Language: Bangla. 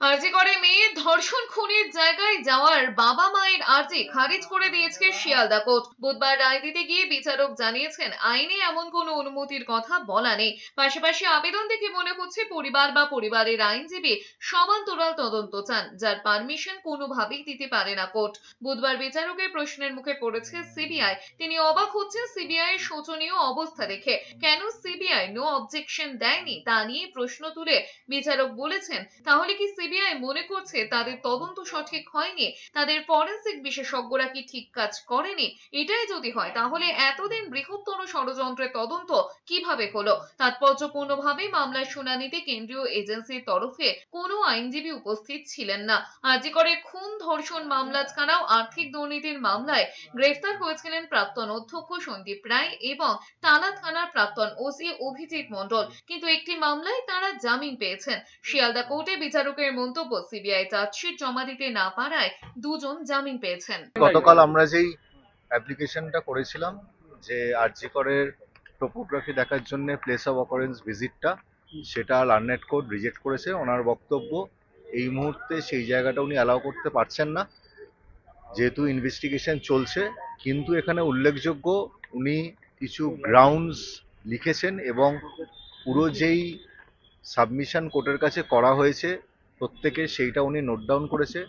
আরজি করে মেয়ে ধর্ষণ খুনের জায়গায় যাওয়ার বাবা মায়ের আর্জি খারিজ করে দিয়েছে শিয়ালদা কোর্ট। বুধবার রায় দিতে গিয়ে বিচারক জানিয়েছেন আইনে এমন কোনো অনুমতির কথা বলা নেই। পাশাপাশি আবেদন দেখে মনে হচ্ছে পরিবার বা পরিবারের আইনজীবী সমান্তরাল তদন্ত চান, যার পারমিশন কোনোভাবেই দিতে পারে না কোর্ট। বুধবার বিচারকের প্রশ্নের মুখে পড়েছে সিবিআই। তিনি অবাক হচ্ছেন সিবিআই এর শোচনীয় অবস্থা দেখে। কেন সিবিআই নো অবজেকশন দেয়নি তা নিয়ে প্রশ্ন তুলে বিচারক বলেছেন, তাহলে কি সিবিআই মনে করছে তাদের তদন্ত সঠিক হয়নি? তাদের ফরেনসিক বিশেষজ্ঞরা কি ঠিক কাজ করেনি? এটাই যদি হয় তাহলে এতদিন বৃহত্তর ষড়যন্ত্রের তদন্ত কিভাবে হলো? তাৎপর্যপূর্ণভাবে মামলার শুনানিতে কেন্দ্রীয় এজেন্সির তরফে কোনো আইনজীবী উপস্থিত ছিলেন না। আরজি করে খুন ধর্ষণ মামলা ছাড়াও আর্থিক দুর্নীতির মামলায় গ্রেফতার হয়েছিলেন প্রাক্তন অধ্যক্ষ সন্দীপ রায় এবং টালা থানার প্রাক্তন ওসি অভিজিৎ মণ্ডল, কিন্তু একটি মামলায় তারা জামিন পেয়েছেন। শিয়ালদা কোর্টে বিচারকের মন্তব্য, সিবিআই চার্জশিট জমা দিতে না পারায় দুজন জামিন পেয়েছেন। গতকাল আমরা যেই অ্যাপ্লিকেশনটা করেছিলাম যে আরজি করের টোপোগ্রাফি দেখার জন্য প্লেস অফ অকারেন্স ভিজিটটা, সেটা লার্নেড কোর্ট রিজেক্ট করেছে। ওনার বক্তব্য, এই মুহূর্তে সেই জায়গাটা উনি অ্যালাউ করতে পারছেন না যেহেতু ইনভেস্টিগেশন চলছে। কিন্তু এখানে উল্লেখযোগ্য, উনি কিছু গ্রাউন্ডস লিখেছেন এবং পুরো যেই সাবমিশন কোর্টের কাছে করা হয়েছে প্রত্যেকে সেইটা উনি নোট ডাউন করেছে।